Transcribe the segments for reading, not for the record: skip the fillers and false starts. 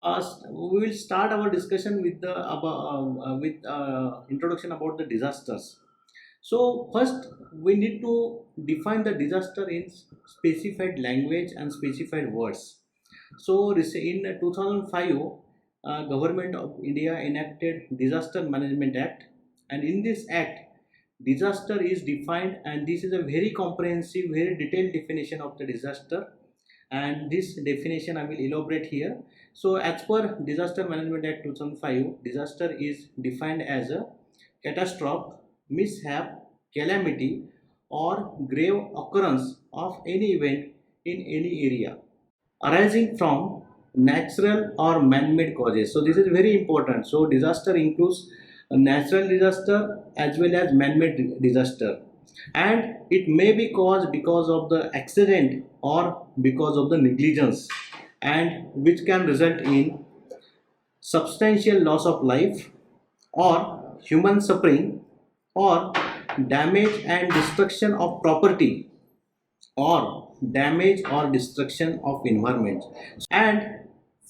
We will start our discussion with the introduction about the disasters. So first, we need to define the disaster in specified language and specified words. So in 2005, Government of India enacted Disaster Management Act, and in this act, disaster is defined, and this is a very comprehensive, very detailed definition of the disaster. And this definition I will elaborate here. So as per Disaster Management Act 2005, disaster is defined as a catastrophe, mishap, calamity, or grave occurrence of any event in any area arising from natural or man-made causes. So this is very important. So disaster includes a natural disaster as well as man-made disaster, and it may be caused because of the accident or because of the negligence, and which can result in substantial loss of life or human suffering or damage and destruction of property or damage or destruction of environment, and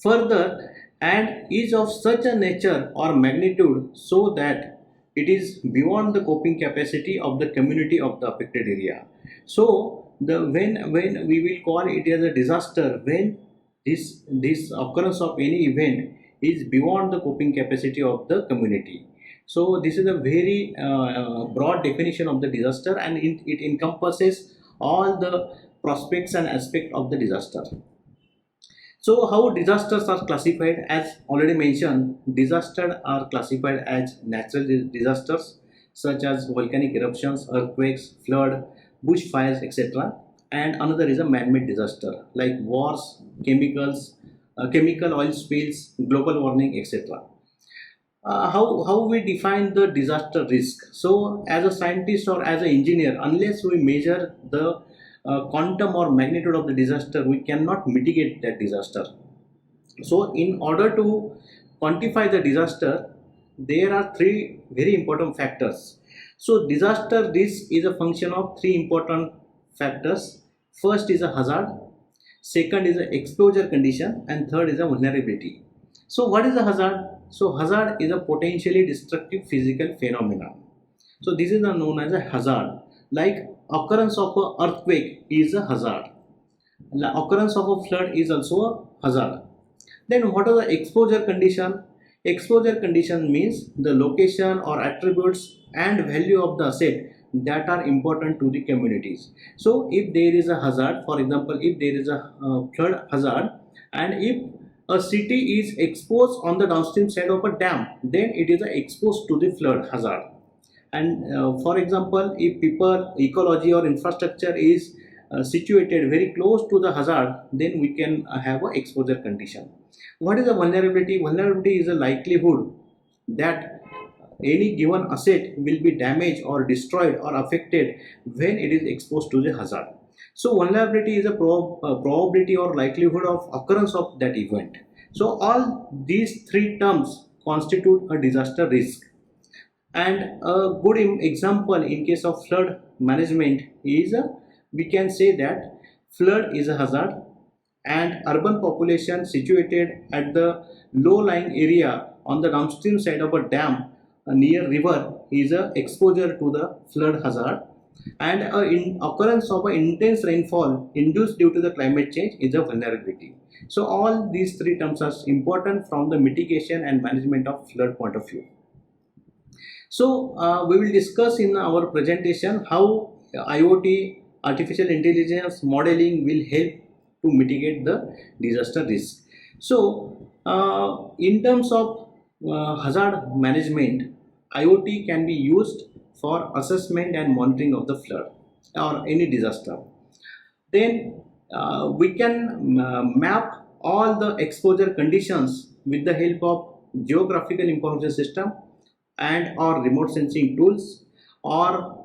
further, and is of such a nature or magnitude so that it is beyond the coping capacity of the community of the affected area. So the when we will call it as a disaster when this occurrence of any event is beyond the coping capacity of the community. So this is a very broad definition of the disaster, and it encompasses all the prospects and aspects of the disaster. So how disasters are classified? As already mentioned, disasters are classified as natural disasters such as volcanic eruptions, earthquakes, flood, bushfires, etc. And another is a man-made disaster like wars, chemical oil spills, global warming, etc. How we define the disaster risk? So as a scientist or as an engineer, unless we measure the quantum or magnitude of the disaster, we cannot mitigate that disaster. So in order to quantify the disaster, there are three very important factors. So disaster risk is a function of three important factors. First is a hazard, second is a exposure condition, and third is a vulnerability. So what is a hazard? So hazard is a potentially destructive physical phenomenon. So this is known as a hazard. Like occurrence of an earthquake is a hazard. The occurrence of a flood is also a hazard. Then what are the exposure condition? Exposure condition means the location or attributes and value of the asset that are important to the communities. So if there is a hazard, for example, if there is a flood hazard, and if a city is exposed on the downstream side of a dam, then it is exposed to the flood hazard. And for example, if people ecology or infrastructure is situated very close to the hazard, then we can have a exposure condition. What is a vulnerability? Vulnerability is a likelihood that any given asset will be damaged or destroyed or affected when it is exposed to the hazard. So vulnerability is a probability or likelihood of occurrence of that event. So all these three terms constitute a disaster risk. And a good example in case of flood management is we can say that flood is a hazard, and urban population situated at the low-lying area on the downstream side of a dam near river is a exposure to the flood hazard, and in occurrence of an intense rainfall induced due to the climate change is a vulnerability. So all these three terms are important from the mitigation and management of flood point of view. So we will discuss in our presentation how IoT, artificial intelligence modeling will help to mitigate the disaster risk. So in terms of hazard management, IoT can be used for assessment and monitoring of the flood or any disaster. Then we can map all the exposure conditions with the help of geographical information system and or remote sensing tools or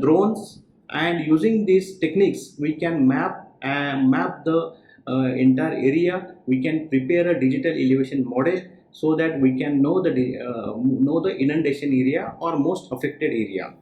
drones, and using these techniques we can map the entire area. We can prepare a digital elevation model so that we can know the inundation area or most affected area.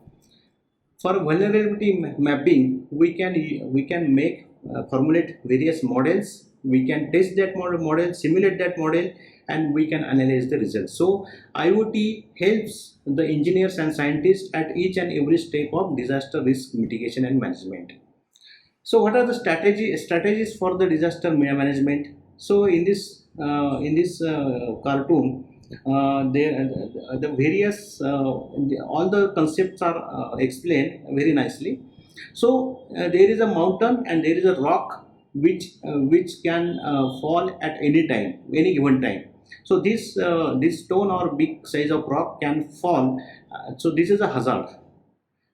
For vulnerability mapping, we can make formulate various models we can test that model, simulate that model, and we can analyze the results. So IoT helps the engineers and scientists at each and every step of disaster risk mitigation and management. So what are the strategies for the disaster management? So in this cartoon, the various all the concepts are explained very nicely. So there is a mountain and there is a rock which can fall at any time, any given time. So this stone or big size of rock can fall. So this is a hazard.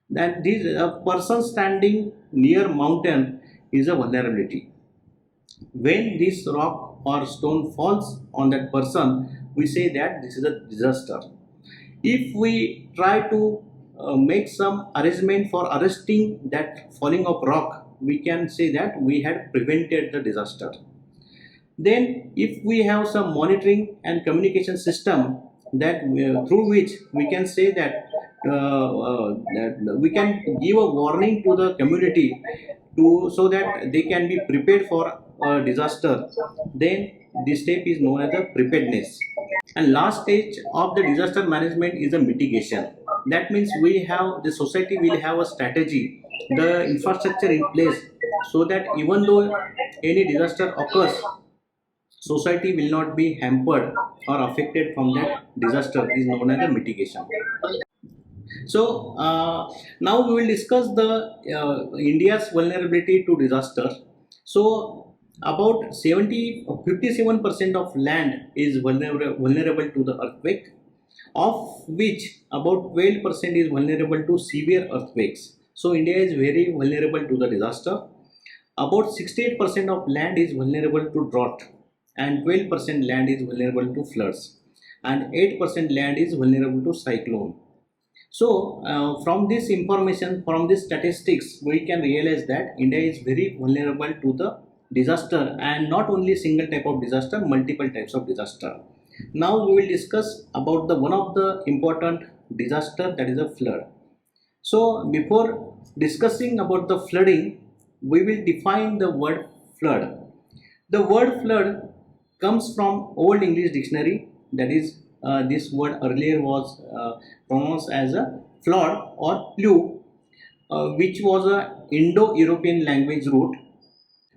Then this a person standing near mountain is a vulnerability. When this rock or stone falls on that person, we say that this is a disaster. If we try to make some arrangement for arresting that falling of rock, we can say that we had prevented the disaster. Then if we have some monitoring and communication system that through which we can say that we can give a warning to the community so that they can be prepared for a disaster, then this step is known as a preparedness. And last stage of the disaster management is a mitigation. That means the society will have a strategy, the infrastructure in place, so that even though any disaster occurs, society will not be hampered or affected from that disaster, is known as a mitigation. So now we will discuss the India's vulnerability to disaster. So about 57% of land is vulnerable to the earthquake, of which about 12% is vulnerable to severe earthquakes. So India is very vulnerable to the disaster. About 68% of land is vulnerable to drought, and 12% land is vulnerable to floods, and 8% land is vulnerable to cyclone. So from this information, from these statistics, we can realize that India is very vulnerable to the disaster, and not only single type of disaster, multiple types of disaster. Now we will discuss about the one of the important disaster, that is a flood. So before discussing about the flooding, we will define the word flood. The word flood comes from Old English Dictionary, that is this word earlier was pronounced as a flood or plu, which was a Indo-European language root.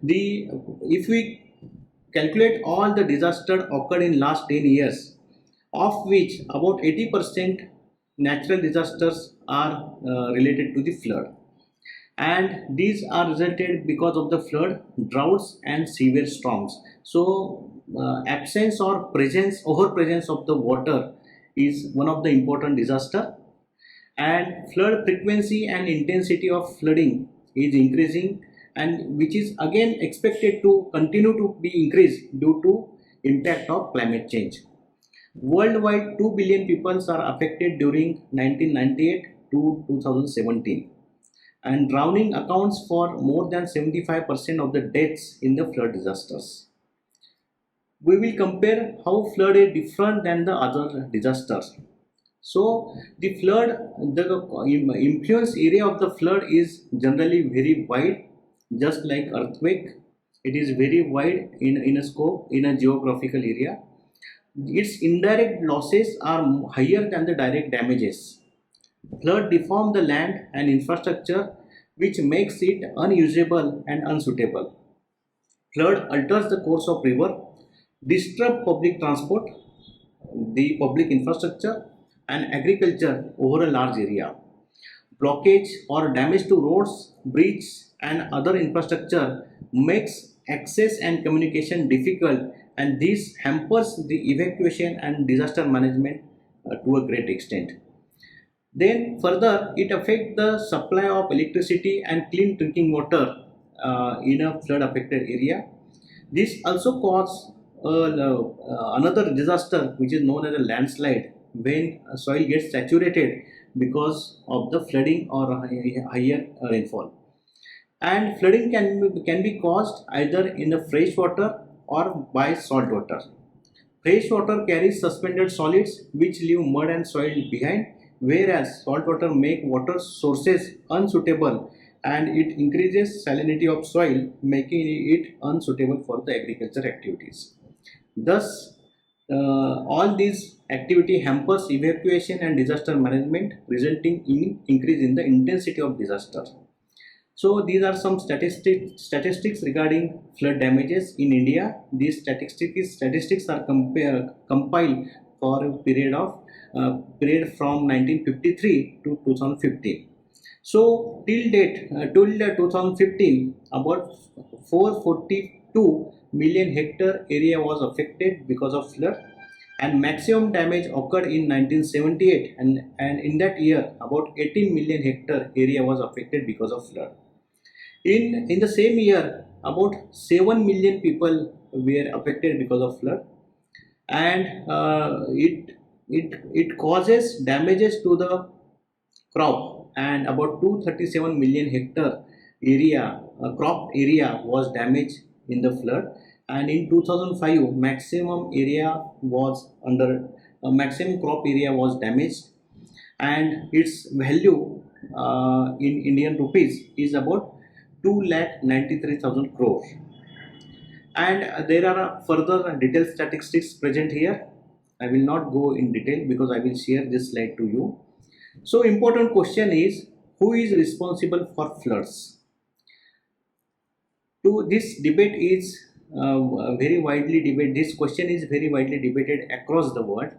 If we calculate all the disasters occurred in last 10 years, of which about 80% natural disasters are related to the flood, and these are resulted because of the flood, droughts, and severe storms. So absence or over presence of the water is one of the important disaster, and flood frequency and intensity of flooding is increasing, and which is again expected to continue to be increased due to impact of climate change. Worldwide, 2 billion people are affected during 1998 to 2017, and drowning accounts for more than 75% of the deaths in the flood disasters. We will compare how flood is different than the other disasters. So the flood, the influence area of the flood is generally very wide, just like earthquake. It is very wide in a scope, in a geographical area. Its indirect losses are higher than the direct damages. Flood deform the land and infrastructure, which makes it unusable and unsuitable. Flood alters the course of river, disrupt public transport, the public infrastructure, and agriculture over a large area. Blockage or damage to roads, bridges, and other infrastructure makes access and communication difficult, and this hampers the evacuation and disaster management to a great extent. Then further, it affects the supply of electricity and clean drinking water in a flood affected area. This also causes another disaster, which is known as a landslide, when soil gets saturated because of the flooding or higher rainfall. And flooding can be caused either in the fresh water or by salt water. Fresh water carries suspended solids which leave mud and soil behind, whereas salt water make water sources unsuitable and it increases salinity of soil, making it unsuitable for the agriculture activities. Thus, all these activity hampers evacuation and disaster management, resulting in increase in the intensity of disaster. So these are some statistics regarding flood damages in India. These statistics are compiled for a period from 1953 to 2015. So till date, till 2015, about 442 million hectare area was affected because of flood, and maximum damage occurred in 1978, and in that year about 18 million hectare area was affected because of flood. In the same year, about 7 million people were affected because of flood, and it causes damages to the crop, and about 237 million hectare area crop area was damaged in the flood. And in 2005, maximum crop area was damaged, and its value in Indian rupees is about 2,93,000 crore. And there are further detailed statistics present here. I will not go in detail because I will share this slide to you. So important question is, who is responsible for floods? To this debate is very widely debated. This question is very widely debated across the world,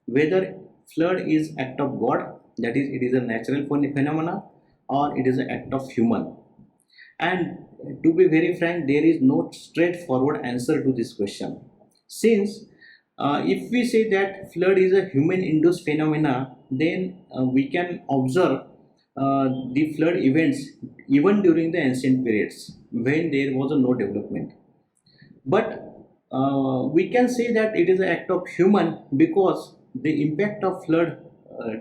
whether flood is act of God, that is, it is a natural phenomena, or it is an act of human. And to be very frank, there is no straightforward answer to this question. Since if we say that flood is a human-induced phenomena, then we can observe the flood events even during the ancient periods when there was no development. But we can say that it is an act of human because the impact of flood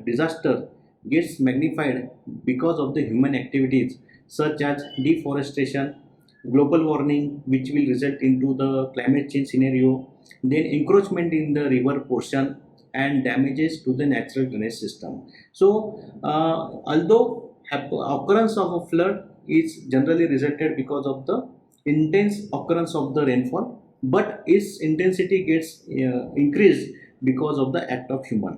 disaster gets magnified because of the human activities such as deforestation, global warming, which will result into the climate change scenario, then encroachment in the river portion, and damages to the natural drainage system. So although occurrence of a flood is generally resulted because of the intense occurrence of the rainfall, but its intensity gets increased because of the act of human.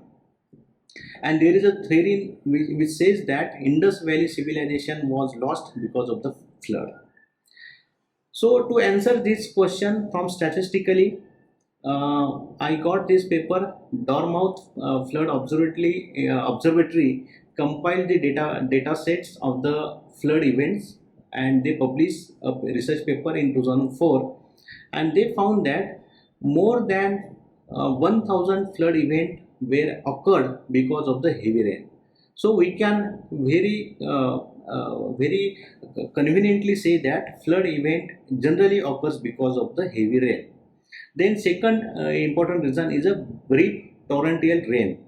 And there is a theory which says that Indus Valley civilization was lost because of the flood. So to answer this question from statistically, I got this paper. Dartmouth Flood Observatory compiled the data sets of the flood events, and they published a research paper in 2004, and they found that more than 1000 flood events were occurred because of the heavy rain. So we can very conveniently say that flood event generally occurs because of the heavy rain. Then second important reason is a brief torrential rain.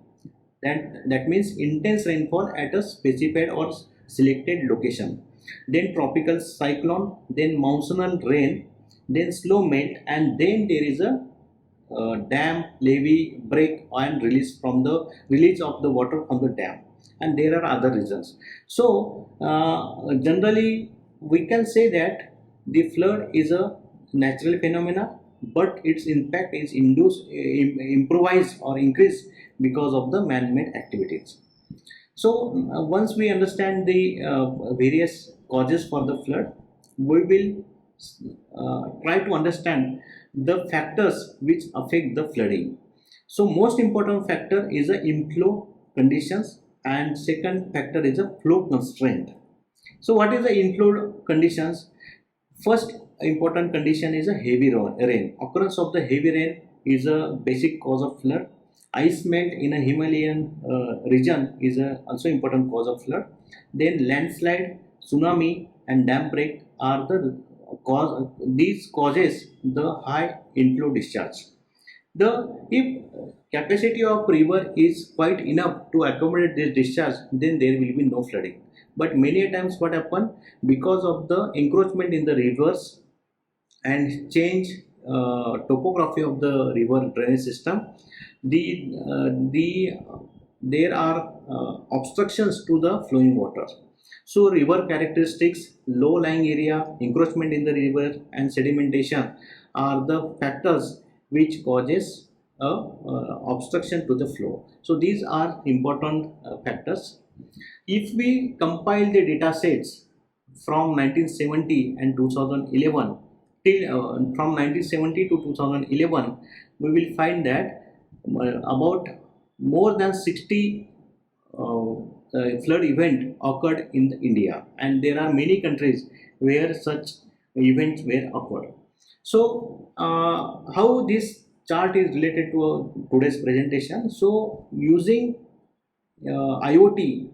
That means intense rainfall at a specified or selected location. Then tropical cyclone, then monsoonal rain, then slow melt, and then there is a dam, levee, break, and release of the water from the dam, and there are other reasons. So generally we can say that the flood is a natural phenomena, but its impact is improvised or increased because of the man-made activities. So once we understand the various causes for the flood, we will try to understand the factors which affect the flooding. So most important factor is the inflow conditions, and second factor is a flow constraint. So what is the inflow conditions? First important condition is a heavy rain. Occurrence of the heavy rain is a basic cause of flood. Ice melt in a Himalayan region is also important cause of flood. Then landslide, tsunami, and dam break are the cause. These causes the high inflow discharge. If capacity of river is quite enough to accommodate this discharge, then there will be no flooding. But many times what happen, because of the encroachment in the rivers and change topography of the river drainage system, there are obstructions to the flowing water. So river characteristics, low lying area, encroachment in the river and sedimentation are the factors which causes obstruction to the flow. So these are important factors. If we compile the data sets from 1970 and 2011 till from 1970 to 2011, we will find that about more than 60 flood event occurred in India, and there are many countries where such events were occurred. So how this chart is related to today's presentation? So using IoT,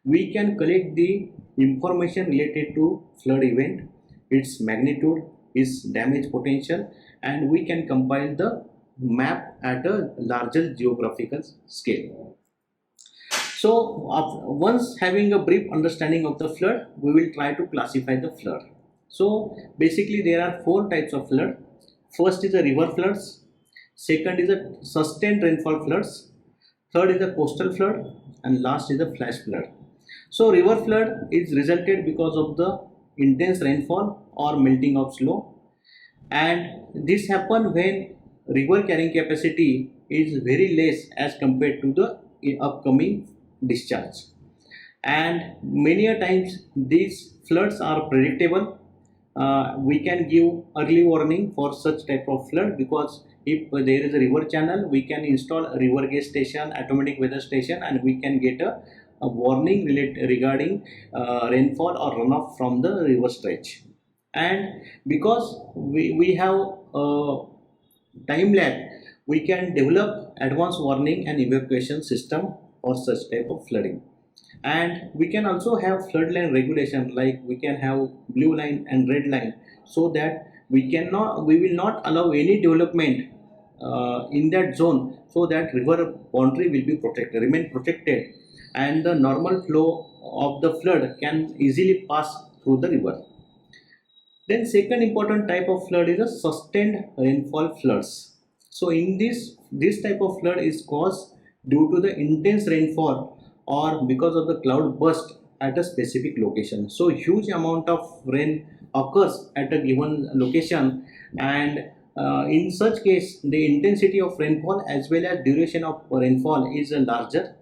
we can collect the information related to flood event, its magnitude, its damage potential, and we can compile the map at a larger geographical scale. So once having a brief understanding of the flood, we will try to classify the flood. So basically there are four types of flood. First is the river floods, second is the sustained rainfall floods, third is the coastal flood, and last is the flash flood. So river flood is resulted because of the intense rainfall or melting of snow, and this happen when river carrying capacity is very less as compared to the upcoming discharge. And many a times these floods are predictable. We can give early warning for such type of flood, because if there is a river channel, we can install a river gauge station, automatic weather station, and we can get a warning regarding rainfall or runoff from the river stretch. And because we have time lag, we can develop advanced warning and evacuation system for such type of flooding. And we can also have flood line regulation, like we can have blue line and red line, so that we will not allow any development in that zone, so that river boundary will be remain protected, and the normal flow of the flood can easily pass through the river. Then second important type of flood is a sustained rainfall floods. So in this type of flood is caused due to the intense rainfall or because of the cloud burst at a specific location. So huge amount of rain occurs at a given location, and in such case the intensity of rainfall as well as duration of rainfall is larger.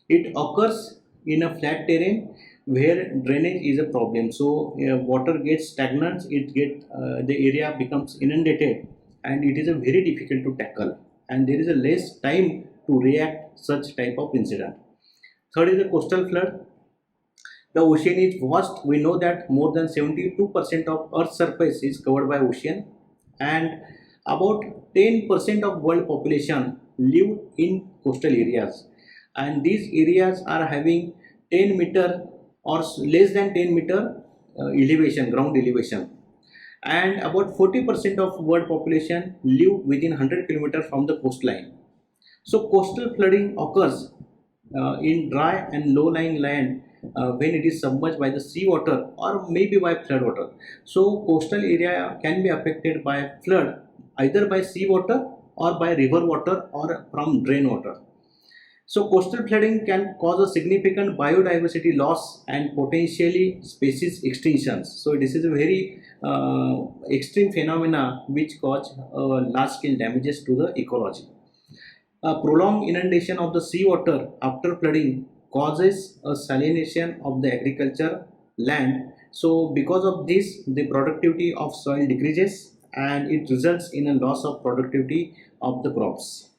It occurs in a flat terrain where drainage is a problem. So water gets stagnant, the area becomes inundated, and it is a very difficult to tackle, and there is a less time to react such type of incident. Third is the coastal flood. The ocean is vast. We know that more than 72% of Earth's surface is covered by ocean, and about 10% of world population live in coastal areas, and these areas are having 10 meter or less than 10 meter elevation, ground elevation, and about 40% of world population live within 100 kilometers from the coastline. So coastal flooding occurs in dry and low-lying land when it is submerged by the seawater or maybe by flood water. So coastal area can be affected by flood either by seawater or by river water or from drain water. So coastal flooding can cause a significant biodiversity loss and potentially species extinctions. So this is a very extreme phenomena which cause large-scale damages to the ecology. A prolonged inundation of the seawater after flooding causes a salination of the agriculture land. So because of this, the productivity of soil decreases, and it results in a loss of productivity of the crops.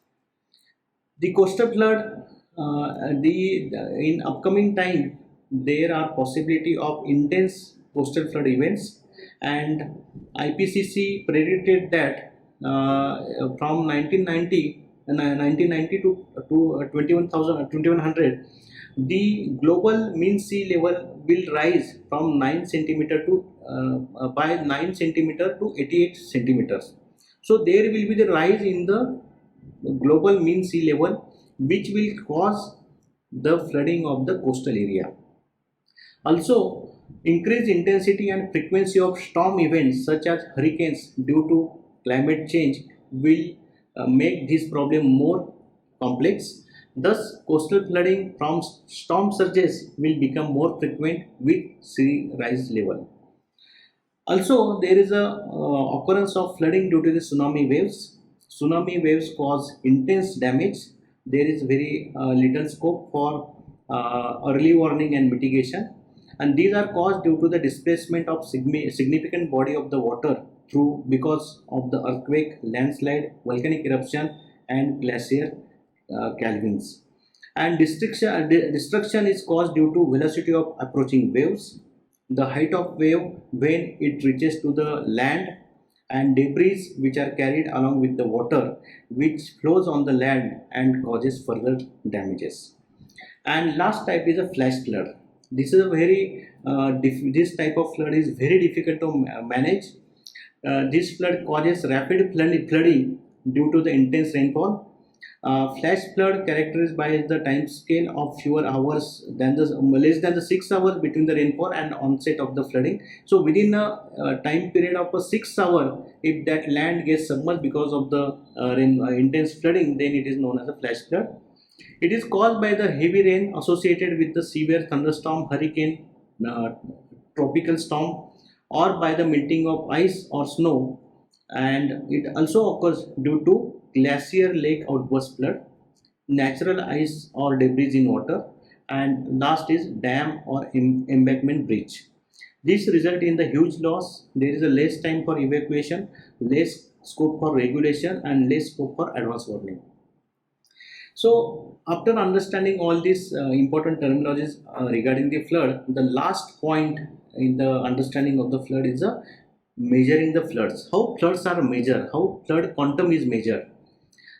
The coastal flood, in upcoming time, there are possibility of intense coastal flood events, and IPCC predicted that from 1990 to 2100, the global mean sea level will rise from 9 centimeter to by 9 centimeter to 88 centimeters. So there will be the rise in the global mean sea level, which will cause the flooding of the coastal area. Also, increased intensity and frequency of storm events such as hurricanes due to climate change will make this problem more complex, Thus, coastal flooding from storm surges will become more frequent with sea rise level. Also, there is a occurrence of flooding due to the tsunami waves. Tsunami waves cause intense damage. There is very little scope for early warning and mitigation, and these are caused due to the displacement of significant body of the water through because of the earthquake, landslide, volcanic eruption, and glacier calvings. And destruction is caused due to velocity of approaching waves, the height of wave when it reaches to the land, and debris which are carried along with the water which flows on the land and causes further damages. And last type is a flash flood. This is a very this type of flood is very difficult to manage. This flood causes rapid flooding due to the intense rainfall. Flash flood characterized by the time scale of fewer hours than the less than the 6 hours between the rainfall and onset of the flooding. So within a time period of a 6 hour, if that land gets submerged because of the intense flooding, then it is known as a flash flood. It is caused by the heavy rain associated with the severe thunderstorm, hurricane, uh, tropical storm, or by the melting of ice or snow. And it also occurs due to glacier lake outburst flood, natural ice or debris in water, and last is dam or embankment breach. This result in the huge loss. There is a less time for evacuation, less scope for regulation, and less scope for advance warning. So, after understanding all these important terminologies regarding the flood, the last point in the understanding of the flood is measuring the floods. How floods are measured? How flood quantum is measured?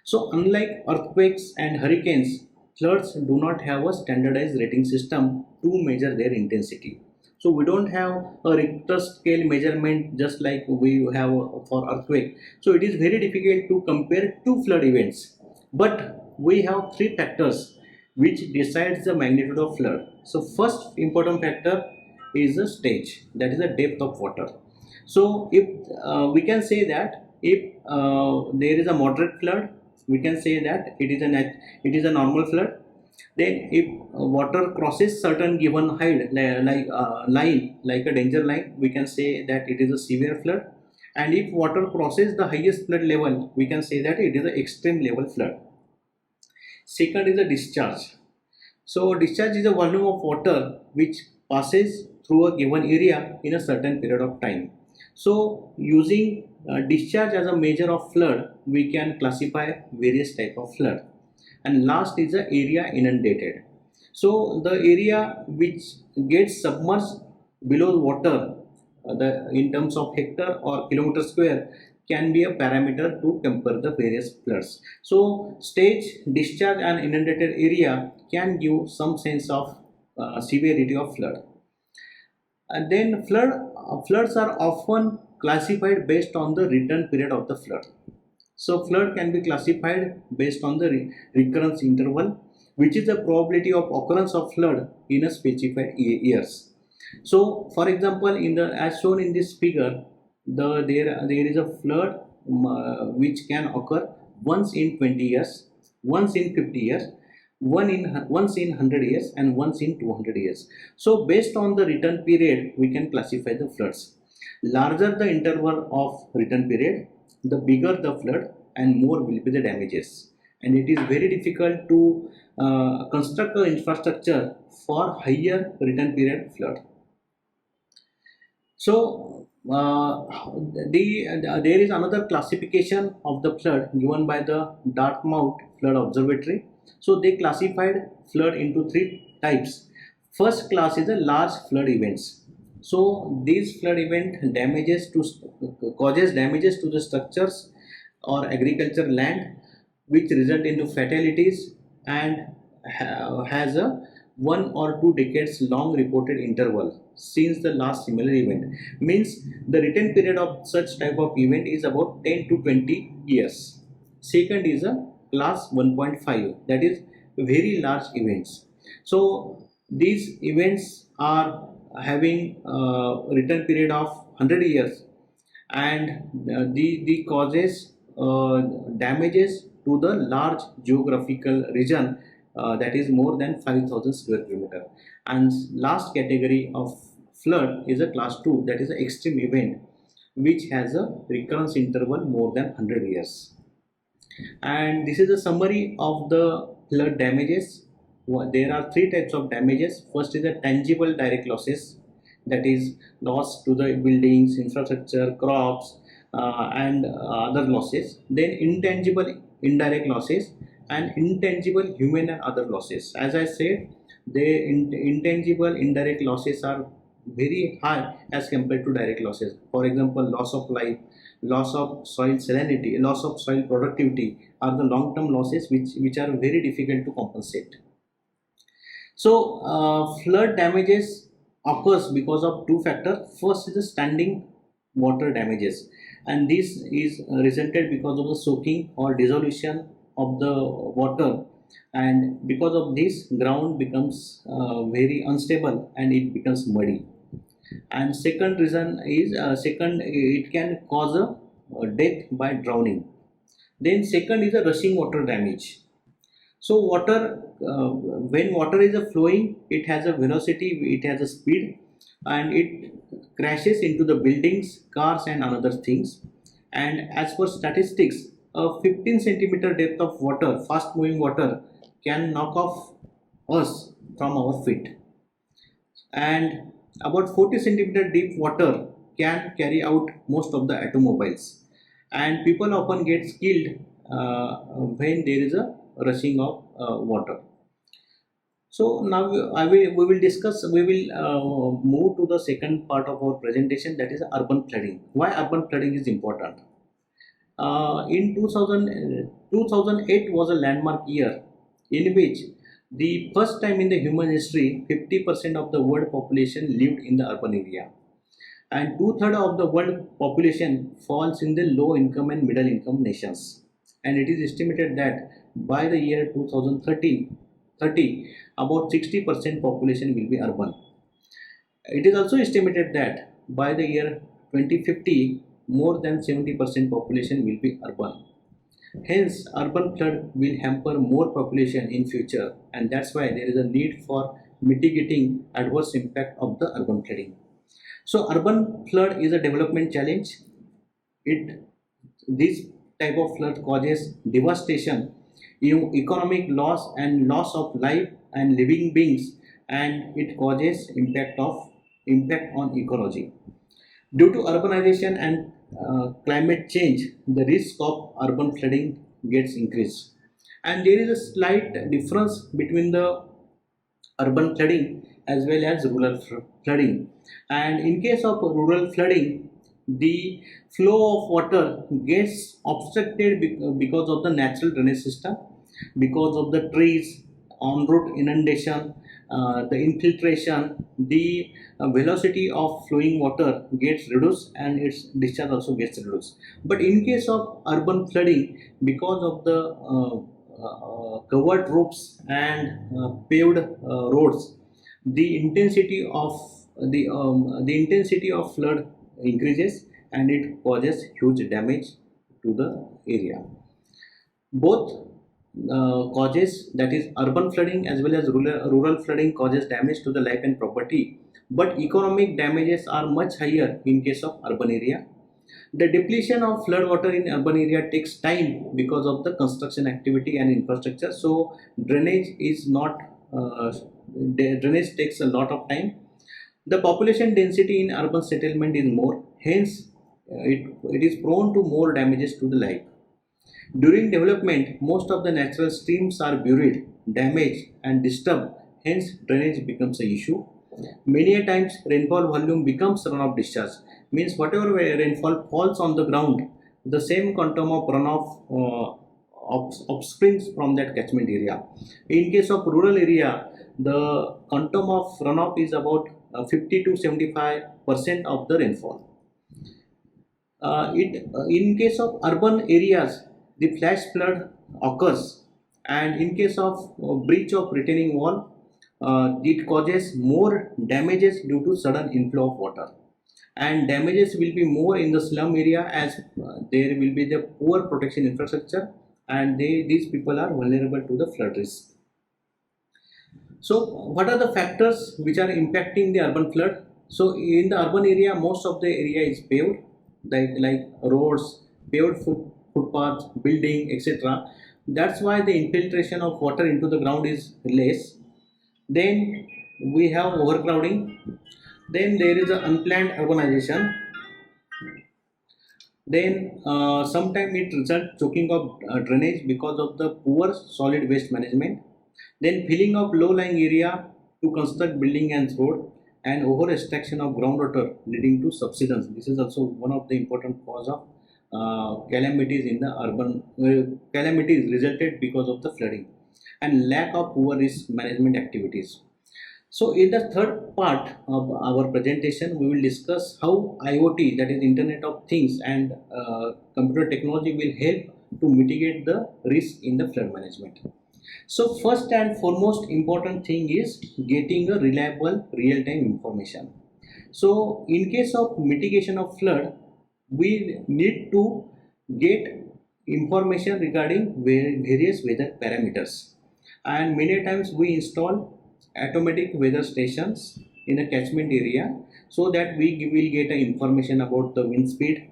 So, unlike earthquakes and hurricanes, floods do not have a standardized rating system to measure their intensity. So, we don't have a Richter scale measurement just like we have for earthquake. So, it is very difficult to compare two flood events. But we have three factors which decides the magnitude of flood. So, first important factor is the stage, that is the depth of water. So, if we can say that if there is a moderate flood, we can say that it is a normal flood. Then if water crosses certain given height line like a danger line, we can say that it is a severe flood. And if water crosses the highest flood level, we can say that it is an extreme level flood. Second is a discharge. So discharge is a volume of water which passes through a given area in a certain period of time. So using discharge as a measure of flood, we can classify various type of flood. And last is the area inundated. So the area which gets submerged below water, in terms of hectare or kilometer square, can be a parameter to compare the various floods. So stage, discharge, and inundated area can give some sense of severity of flood. And then floods are often classified based on the return period of the flood. So flood can be classified based on the recurrence interval, which is the probability of occurrence of flood in a specified years. So for example, in the as shown in this figure, there is a flood which can occur once in 20 years, once in 50 years, once in 100 years, and once in 200 years. So based on the return period, we can classify the floods. Larger the interval of return period, the bigger the flood and more will be the damages. And it is very difficult to construct an infrastructure for higher return period flood. So there is another classification of the flood given by the Dartmouth Flood Observatory. So they classified flood into three types. First class is a large flood events. So these flood event causes damages to the structures or agriculture land, which result into fatalities and has a 1 or 2 decades long reported interval since the last similar event. Means the return period of such type of event is about 10 to 20 years. Second is a class 1.5, that is very large events. So these events are having a return period of 100 years, and the causes damages to the large geographical region that is more than 5,000 square kilometer. And last category of flood is a class 2, that is an extreme event which has a recurrence interval more than 100 years. And this is a summary of the flood damages. There are three types of damages. First is the tangible direct losses, that is loss to the buildings, infrastructure, crops, and other losses. Then intangible indirect losses and intangible human and other losses. As I said, the intangible indirect losses are very high as compared to direct losses. For example, loss of life, loss of soil salinity, loss of soil productivity are the long-term losses which are very difficult to compensate. So flood damages occurs because of two factors. First is the standing water damages, and this is resulted because of the soaking or dissolution of the water, and because of this ground becomes very unstable and it becomes muddy. And second reason is second, it can cause a death by drowning. Then second is a rushing water damage. So water, when water is flowing, it has a velocity, it has a speed, and it crashes into the buildings, cars, and other things. And as per statistics, a 15 centimeter depth of water, fast moving water, can knock off us from our feet. And about 40 centimeter deep water can carry out most of the automobiles. And people often get killed when there is a rushing of water. So now we will discuss, we will move to the second part of our presentation, that is urban flooding. Why urban flooding is important? In 2008 was a landmark year in which the first time in the human history 50% of the world population lived in the urban area, and two-thirds of the world population falls in the low income and middle income nations. And it is estimated that by the year 2030 about 60% population will be urban. It is also estimated that by the year 2050 more than 70% population will be urban. Hence, urban flood will hamper more population in future, and that's why there is a need for mitigating adverse impact of the urban flooding. So, urban flood is a development challenge. This type of flood causes devastation, economic loss, and loss of life and living beings, and it causes impact on ecology. Due to urbanization and climate change, the risk of urban flooding gets increased. And there is a slight difference between the urban flooding as well as rural flooding. And in case of rural flooding, the flow of water gets obstructed because of the natural drainage system, because of the trees, en route inundation, the infiltration, the velocity of flowing water gets reduced and its discharge also gets reduced. But in case of urban flooding, because of the covered roofs and paved roads, the intensity of flood increases and it causes huge damage to the area. Both causes, that is urban flooding as well as rural flooding, causes damage to the life and property, but economic damages are much higher in case of urban area. The depletion of flood water in urban area takes time because of the construction activity and infrastructure. So drainage takes a lot of time. The population density in urban settlement is more, hence it is prone to more damages to the life. During development, most of the natural streams are buried, damaged, and disturbed, hence drainage becomes an issue. Many a times rainfall volume becomes runoff discharge, means whatever rainfall falls on the ground, the same quantum of runoff upsprings from that catchment area. In case of rural area, the quantum of runoff is about 50 to 75% of the rainfall. In case of urban areas, the flash flood occurs, and in case of breach of retaining wall, it causes more damages due to sudden inflow of water, and damages will be more in the slum area as there will be the poor protection infrastructure, and these people are vulnerable to the flood risk. So what are the factors which are impacting the urban flood? So in the urban area, most of the area is paved, like roads, paved footpaths, building, etc. That's why the infiltration of water into the ground is less. Then we have overcrowding. Then there is a unplanned urbanization. Then sometimes it results choking of drainage because of the poor solid waste management. Then filling of low-lying area to construct building and road, and over extraction of groundwater leading to subsidence. This is also one of the important cause of calamities in the urban calamities resulted because of the flooding, and lack of poor risk management activities. So in the third part of our presentation, we will discuss how IoT, that is Internet of Things, and computer technology will help to mitigate the risk in the flood management. So first and foremost important thing is getting a reliable real-time information. So in case of mitigation of flood, we need to get information regarding various weather parameters, and many times we install automatic weather stations in a catchment area, so that we will get information about the wind speed,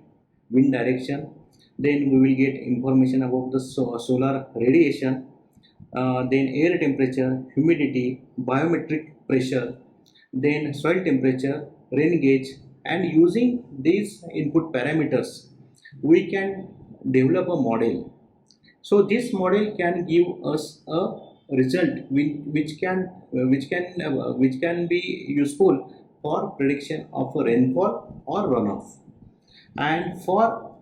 wind direction. Then we will get information about the solar radiation, then air temperature, humidity, biometric pressure, then soil temperature, rain gauge, and using these input parameters, we can develop a model. So this model can give us a result which can be useful for prediction of a rainfall or runoff, and for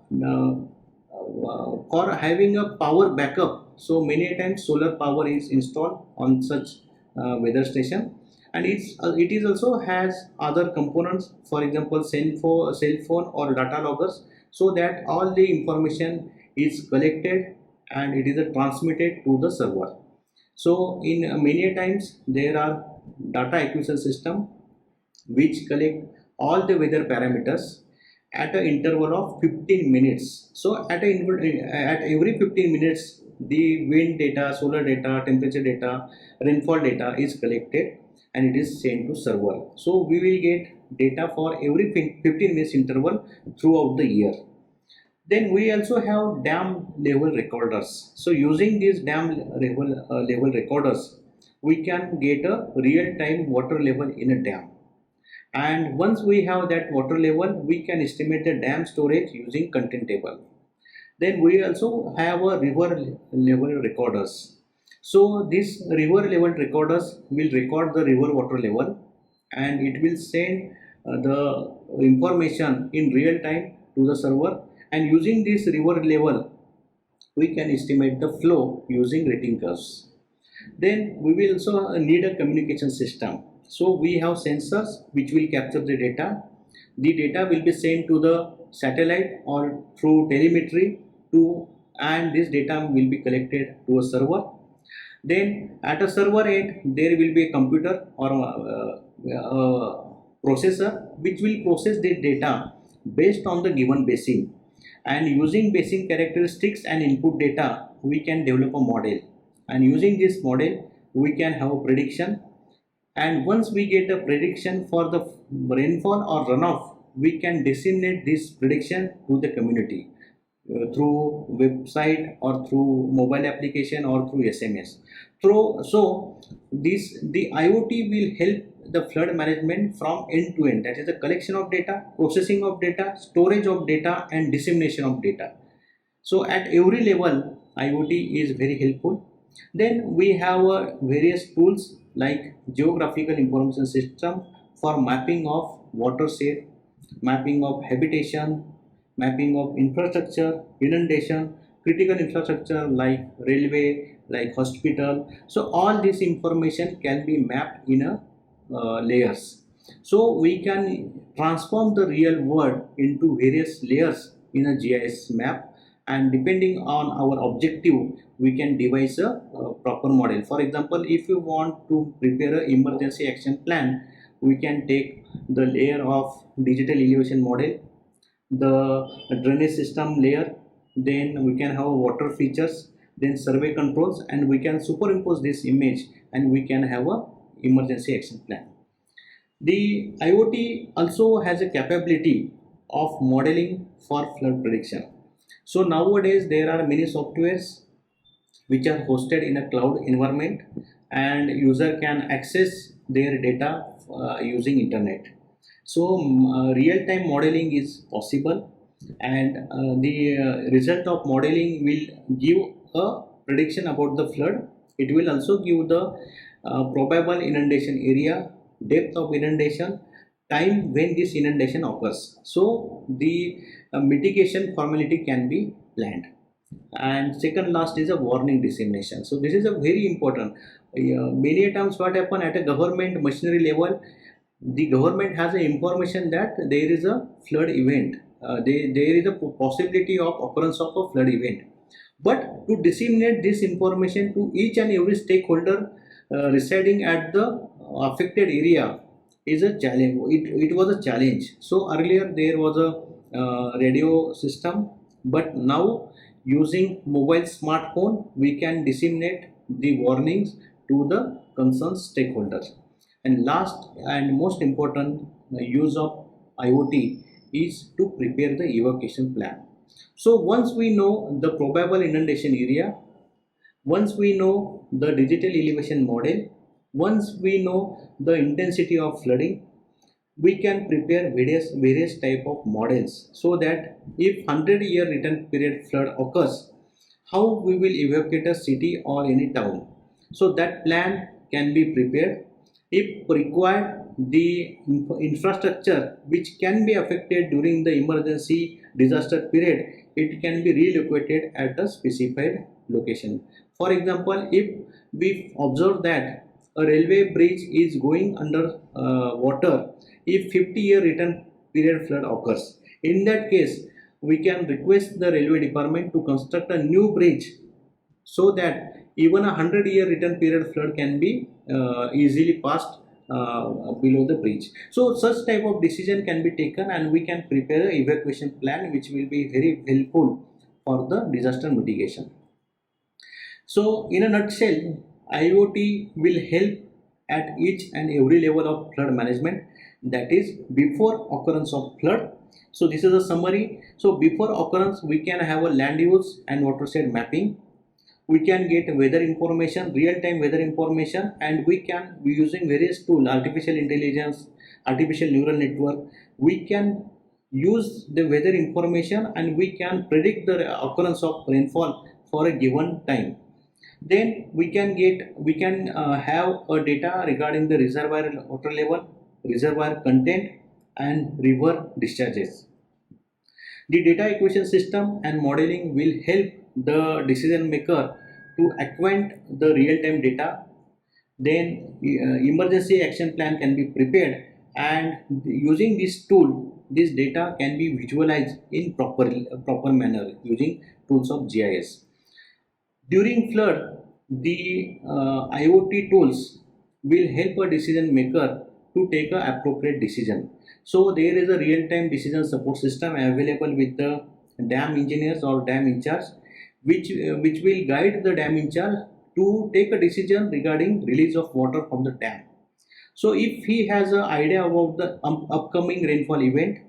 having a power backup. So many times solar power is installed on such weather station, and it is also has other components, for example cell phone or data loggers, so that all the information is collected and it is transmitted to the server. So in many times there are data acquisition system which collect all the weather parameters at an interval of 15 minutes. So at every 15 minutes, the wind data, solar data, temperature data, rainfall data is collected and it is sent to server. So we will get data for every 15 minutes interval throughout the year. Then we also have dam level recorders. So using these dam level recorders, we can get a real-time water level in a dam. And once we have that water level, we can estimate the dam storage using content table. Then we also have a river level recorders. So these river level recorders will record the river water level, and it will send the information in real time to the server, and using this river level we can estimate the flow using rating curves. Then we will also need a communication system. So we have sensors which will capture the data. The data will be sent to the satellite or through telemetry and this data will be collected to a server. Then at a server end there will be a computer or a processor which will process the data based on the given basin, and using basin characteristics and input data we can develop a model, and using this model we can have a prediction. And once we get a prediction for the rainfall or runoff, we can disseminate this prediction to the community through website or through mobile application or through SMS. So the IoT will help the flood management from end to end, that is the collection of data, processing of data, storage of data, and dissemination of data. So at every level IoT is very helpful. Then we have various tools like geographical information system for mapping of watershed, mapping of habitation, mapping of infrastructure, inundation, critical infrastructure like railway, like hospital. So all this information can be mapped in a layers. So we can transform the real world into various layers in a GIS map, and depending on our objective we can devise a proper model. For example, if you want to prepare an emergency action plan, we can take the layer of digital elevation model, the drainage system layer, then we can have water features, then survey controls, and we can superimpose this image and we can have a emergency action plan. The IoT also has a capability of modeling for flood prediction. So nowadays there are many softwares which are hosted in a cloud environment, and user can access their data using internet. So real-time modeling is possible, and the result of modeling will give a prediction about the flood. It will also give the probable inundation area, depth of inundation, time when this inundation occurs. So the mitigation formality can be planned. And second last is a warning dissemination. So this is a very important. Many times what happen at a government machinery level, the government has a information that there is a flood event. There is a possibility of occurrence of a flood event, but to disseminate this information to each and every stakeholder residing at the affected area is a challenge. It was a challenge. So earlier there was a radio system, but now using mobile smartphone we can disseminate the warnings to the concerned stakeholders. And last and most important use of IoT is to prepare the evacuation plan. So once we know the probable inundation area, once we know the digital elevation model, once we know the intensity of flooding, we can prepare various type of models, so that if 100-year return period flood occurs, how we will evacuate a city or any town. So that plan can be prepared. If required, the infrastructure which can be affected during the emergency disaster period, it can be relocated at a specified location. For example, if we observe that a railway bridge is going under water, if 50-year return period flood occurs, in that case we can request the railway department to construct a new bridge, so that even a 100-year return period flood can be easily passed below the bridge. So such type of decision can be taken, and we can prepare an evacuation plan which will be very helpful for the disaster mitigation. So in a nutshell, IoT will help at each and every level of flood management, that is before occurrence of flood. So this is a summary. So before occurrence we can have a land use and watershed mapping. We can get weather information, real-time weather information, and we can be using various tools, artificial intelligence, artificial neural network. We can use the weather information and we can predict the occurrence of rainfall for a given time. Then we can have a data regarding the reservoir water level, reservoir content, and river discharges. The data acquisition system and modeling will help the decision maker to acquaint the real-time data. Then emergency action plan can be prepared, and using this tool, this data can be visualized in proper manner using tools of GIS. During flood, the IoT tools will help a decision maker to take an appropriate decision. So there is a real-time decision support system available with the dam engineers or dam in charge, which will guide the dam in charge to take a decision regarding release of water from the dam. So if he has an idea about the upcoming rainfall event,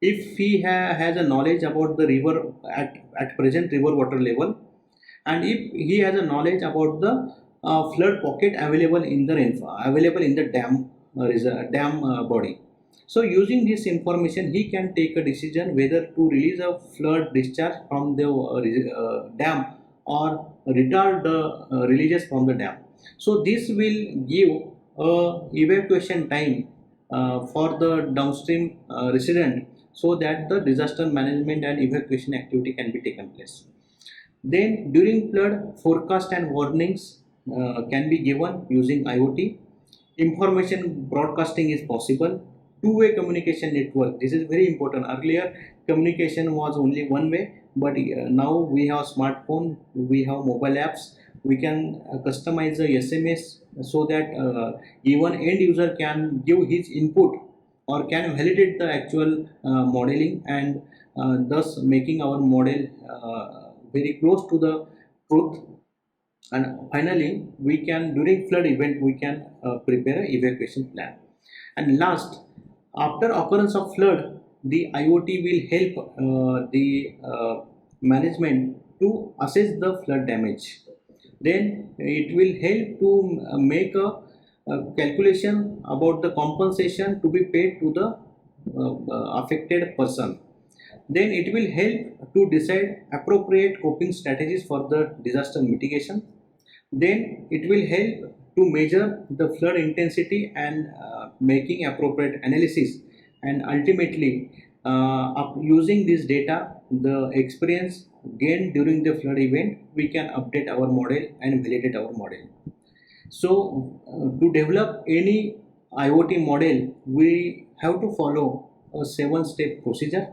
if he has a knowledge about the river at present river water level, and if he has a knowledge about the flood pocket available in the rainfall, available in the dam body. So using this information, he can take a decision whether to release a flood discharge from the dam or retard the releases from the dam. So this will give evacuation time for the downstream resident, so that the disaster management and evacuation activity can be taken place. Then during flood, forecast and warnings can be given using IoT. Information broadcasting is possible. Two-way communication network, this is very important. Earlier communication was only one way, but now we have smartphone, we have mobile apps, we can customize the SMS, so that even end user can give his input or can validate the actual modeling, and thus making our model very close to the truth. And finally, we can, during flood event, we can prepare an evacuation plan. And last, after occurrence of flood, the IoT will help the management to assess the flood damage. Then it will help to make a calculation about the compensation to be paid to the affected person. Then it will help to decide appropriate coping strategies for the disaster mitigation. Then it will help to measure the flood intensity and making appropriate analysis. And ultimately, using this data, the experience gained during the flood event, we can update our model and validate our model. So to develop any IoT model, we have to follow a 7-step procedure.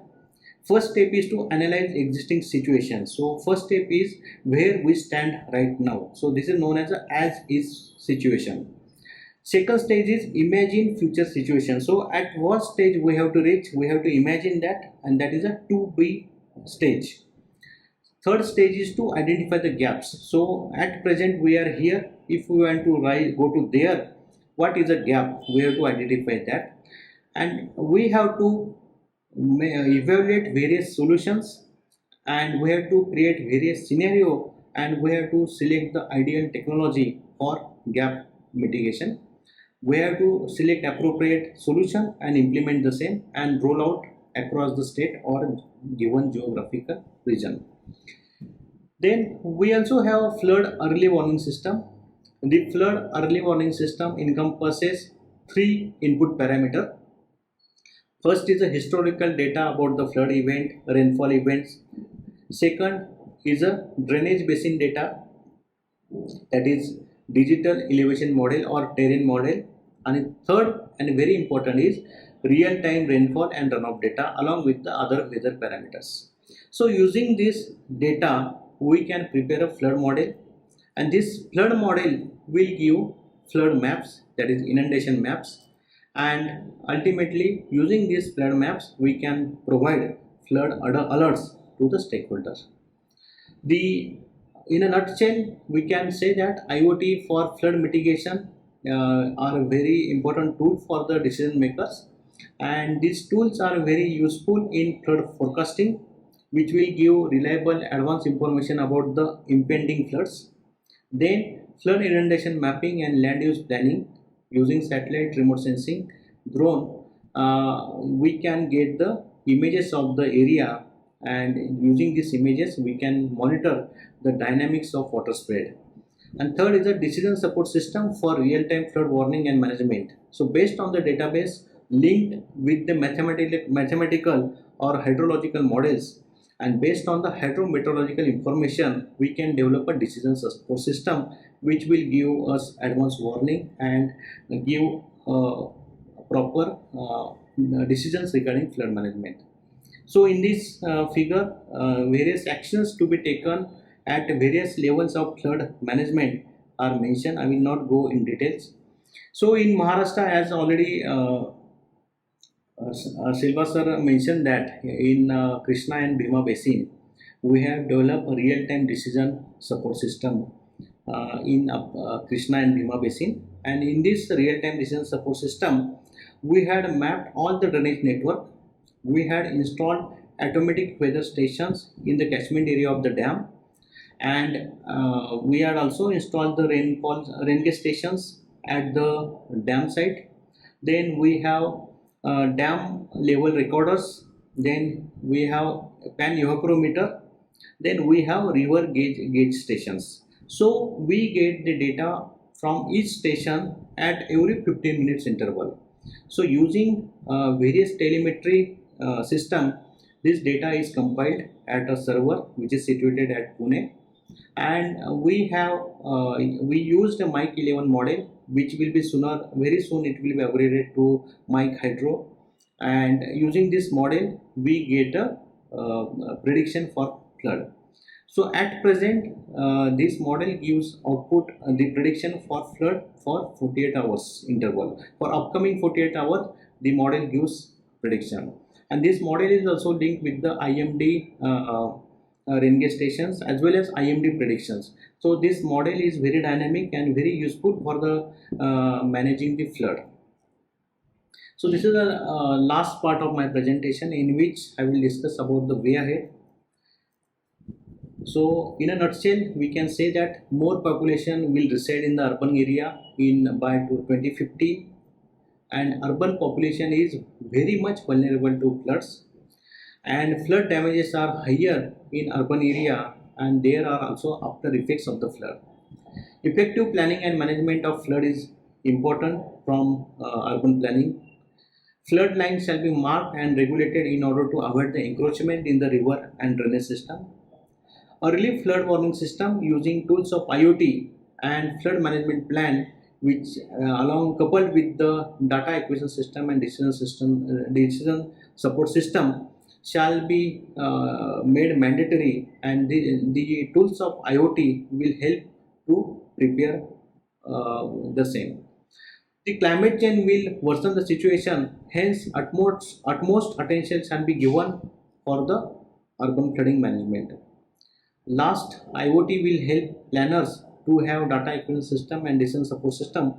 First step is to analyze existing situations. So first step is where we stand right now. So this is known as a as is situation. Second stage is imagine future situation. So at what stage we have to reach, we have to imagine that, and that is a to be stage. Third stage is to identify the gaps. So at present we are here. If we want to go to there, what is a gap? We have to identify that, and we have to evaluate various solutions, and we have to create various scenario, and we have to select the ideal technology for gap mitigation. We have to select appropriate solution and implement the same and roll out across the state or given geographical region. Then we also have a flood early warning system. The flood early warning system encompasses 3 input parameters. First is a historical data about the flood event, rainfall events. Second is a drainage basin data, that is digital elevation model or terrain model. And third and very important is real-time rainfall and runoff data along with the other weather parameters. So using this data, we can prepare a flood model, and this flood model will give flood maps, that is inundation maps, and ultimately using these flood maps we can provide flood alerts to the stakeholders. In a nutshell, we can say that IoT for flood mitigation are a very important tool for the decision makers, and these tools are very useful in flood forecasting, which will give reliable advanced information about the impending floods. Then flood inundation mapping and land use planning using satellite, remote sensing, drone. We can get the images of the area, and using these images we can monitor the dynamics of water spread. And third is a decision support system for real-time flood warning and management. So based on the database linked with the mathematical or hydrological models, and based on the hydrometeorological information, we can develop a decision support system which will give us advanced warning and give proper decisions regarding flood management. So in this figure, various actions to be taken at various levels of flood management are mentioned. I will not go in details. So in Maharashtra, as already Silva sir mentioned, that in Krishna and Bhima basin, we have developed a real-time decision support system in Krishna and Bhima basin. And in this real-time decision support system, we had mapped all the drainage network. We had installed automatic weather stations in the catchment area of the dam, and we had also installed the rain gauge stations at the dam site. Then we have dam level recorders, then we have pan evaporometer, then we have river gauge stations. So we get the data from each station at every 15 minutes interval. So using various telemetry system, this data is compiled at a server which is situated at Pune, and we used a Mike 11 model, which will be very soon it will be upgraded to Mike Hydro, and using this model we get a prediction for flood. So at present, this model gives output the prediction for flood for 48 hours interval. For upcoming 48 hours, the model gives prediction, and this model is also linked with the IMD rain gauge stations as well as IMD predictions. So this model is very dynamic and very useful for the managing the flood. So this is the last part of my presentation in which I will discuss about the way ahead. So in a nutshell, we can say that more population will reside in the urban area by 2050, and urban population is very much vulnerable to floods, and flood damages are higher in urban area, and there are also after effects of the flood. Effective planning and management of flood is important from urban planning. Flood lines shall be marked and regulated in order to avoid the encroachment in the river and drainage system. A relief flood warning system using tools of IoT and flood management plan, which along coupled with the data acquisition system and decision support system, shall be made mandatory, and the tools of IoT will help to prepare the same. The climate change will worsen the situation, hence utmost attention shall be given for the urban flooding management. Last, IoT will help planners to have data acquisition system and decision support system,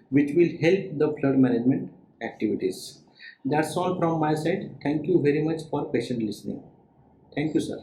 which will help the flood management activities. That's all from my side. Thank you very much for patient listening. Thank you, sir.